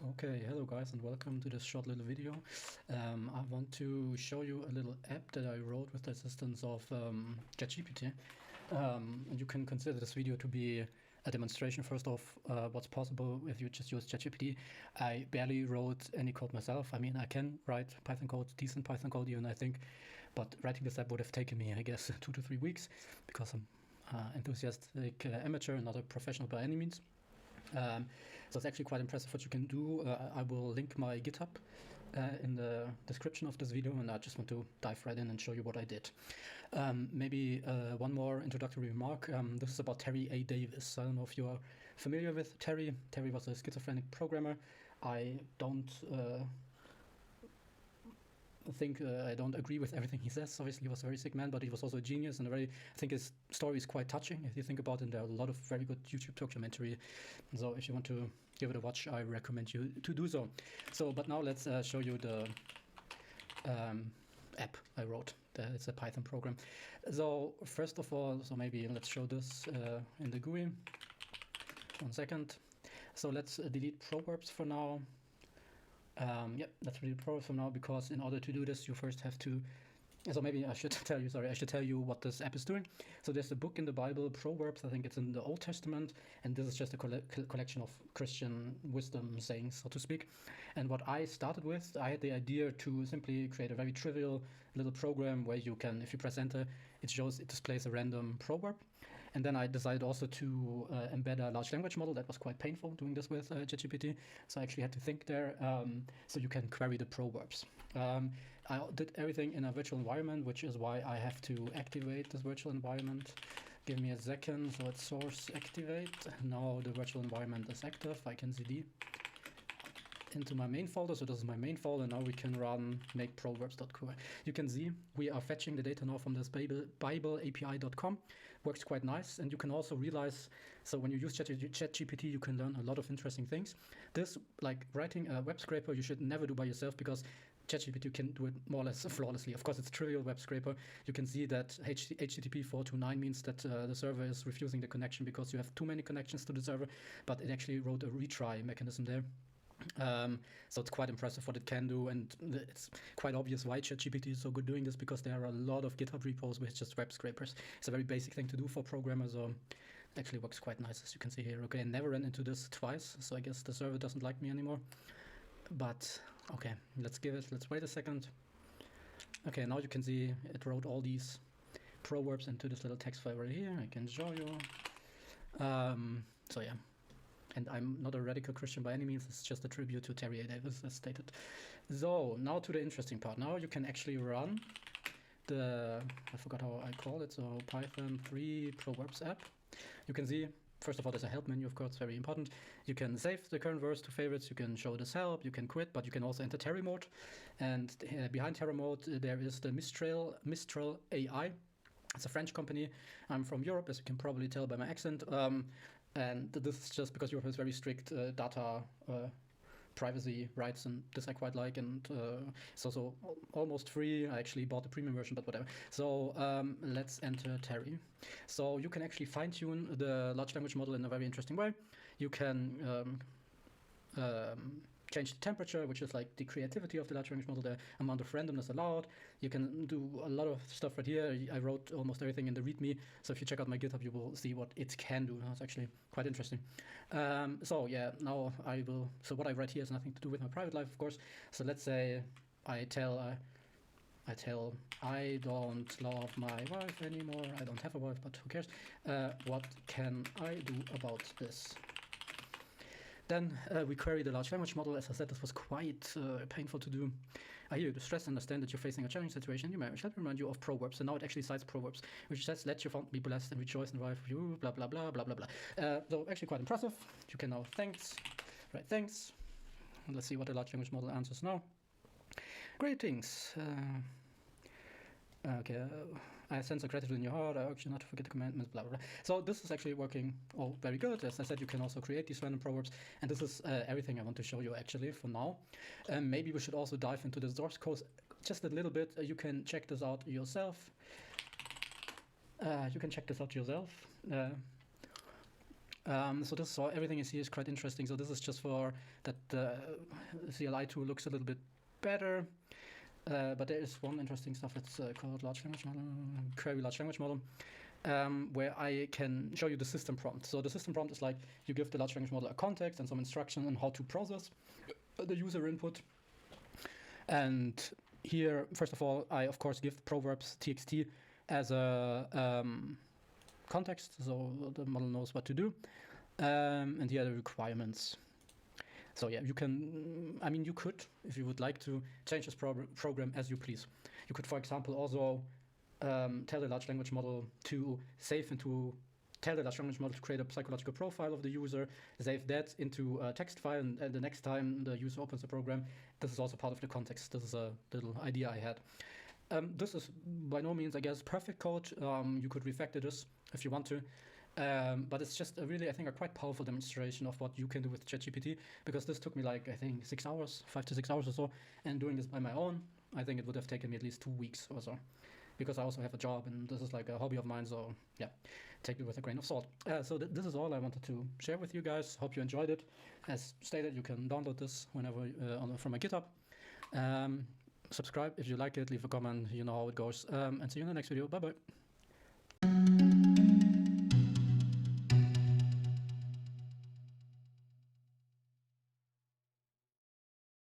Okay, hello guys and welcome to this short little video. I want to show you a little app that I wrote with the assistance of ChatGPT. And you can consider this video to be a demonstration first of what's possible if you just use ChatGPT. I barely wrote any code myself. I mean, I can write Python code, decent Python code even, I think, but writing this app would have taken me, I guess, 2 to 3 weeks because I'm enthusiastic amateur, not a professional by any means. So it's actually quite impressive what you can do. I will link my GitHub in the description of this video, and I just want to dive right in and show you what I did. Maybe one more introductory remark. This is about Terry A. Davis. I don't know if you are familiar with Terry. Terry was a schizophrenic programmer. I don't I don't agree with everything he says. Obviously, he was a very sick man, but he was also a genius and I think his story is quite touching. If you think about it, there are a lot of very good YouTube documentary. So if you want to give it a watch, I recommend you to do so. But now let's show you the app I wrote. It's a Python program. So first of all, maybe let's show this in the GUI. 1 second. So let's delete Proverbs for now. That's really Proverbs for now, because in order to do this, you first have to. So maybe I should tell you what this app is doing. So there's a book in the Bible, Proverbs. I think it's in the Old Testament, and this is just a collection of Christian wisdom sayings, so to speak. And what I started with, I had the idea to simply create a very trivial little program where you can, if you press enter, it displays a random proverb. And then I decided also to embed a large language model. That was quite painful doing this with ChatGPT. So I actually had to think there. So you can query the proverbs. I did everything in a virtual environment, which is why I have to activate this virtual environment. Give me a second. So it's source activate. Now the virtual environment is active. I can cd into my main folder. So this is my main folder. Now we can run make proverbs.co. You can see we are fetching the data now from this bibleapi.com. Works quite nice. And you can also realize, so when you use ChatGPT, you can learn a lot of interesting things. This, like writing a web scraper, you should never do by yourself, because ChatGPT can do it more or less flawlessly. Of course, it's a trivial web scraper. You can see that HTTP429 means that the server is refusing the connection because you have too many connections to the server, but it actually wrote a retry mechanism there. So it's quite impressive what it can do, and it's quite obvious why ChatGPT is so good doing this, because there are a lot of GitHub repos with just web scrapers. It's a very basic thing to do for programmers, so it actually works quite nice, as you can see here. Okay, I never ran into this twice, so I guess the server doesn't like me anymore. But okay, let's wait a second. Okay, now you can see it wrote all these proverbs into this little text file right here. I can show you. So yeah. And I'm not a radical Christian by any means. It's just a tribute to Terry A. Davis, as stated. So now to the interesting part. Now you can actually run I forgot how I call it, so Python 3 Proverbs app. You can see, first of all, there's a help menu, of course, very important. You can save the current verse to favorites. You can show this help. You can quit, but you can also enter Terry mode. And behind Terry mode, there is the Mistral AI. It's a French company. I'm from Europe, as you can probably tell by my accent. And this is just because Europe has very strict data privacy rights, and this I quite like. And it's also almost free. I actually bought the premium version, but whatever. So let's enter Terry. So you can actually fine-tune the large language model in a very interesting way. You can change the temperature, which is like the creativity of the large language model, the amount of randomness allowed. You can do a lot of stuff right here. I wrote almost everything in the README, so if you check out my GitHub, you will see what it can do. It's actually quite interesting. So yeah, now so what I write here has nothing to do with my private life, of course. So let's say I tell I don't love my wife anymore. I don't have a wife, but who cares? What can I do about this? Then we query the large language model. As I said, this was quite painful to do. I hear you distress and understand that you're facing a challenging situation. You may shall remind you of Proverbs. And now it actually cites Proverbs, which says, let your font be blessed and rejoice in the life of you, blah, blah, blah, blah, blah, blah. So actually quite impressive. You can now thanks. And let's see what the large language model answers now. Greetings. Okay, I sense a gratitude in your heart. I urge you not to forget the commandments, blah, blah, blah. So this is actually working very good. As I said, you can also create these random proverbs. And this is everything I want to show you actually for now. Maybe we should also dive into the source code just a little bit. You can check this out yourself. So this, so everything you see is quite interesting. So this is just for that the CLI tool looks a little bit better. But there is one interesting stuff that's called large language model, query large language model, where I can show you the system prompt. So the system prompt is like you give the large language model a context and some instruction on how to process the user input. And here, first of all, I of course give Proverbs TXT as a context, so the model knows what to do. And here are the requirements. So yeah, you can, I mean, you could, if you would like to, change this program as you please. You could, for example, also tell the large language model to tell the large language model to create a psychological profile of the user, save that into a text file, and the next time the user opens the program, this is also part of the context. This is a little idea I had. This is by no means, I guess, perfect code. You could refactor this if you want to. But it's just I think, a quite powerful demonstration of what you can do with ChatGPT, because this took me like, I think, 6 hours, 5 to 6 hours or so, and doing this by my own, I think it would have taken me at least 2 weeks or so, because I also have a job and this is like a hobby of mine, so yeah, take it with a grain of salt. So this is all I wanted to share with you guys. Hope you enjoyed it. As stated, you can download this whenever from my GitHub. Subscribe if you like it, leave a comment, you know how it goes, and see you in the next video. Bye bye.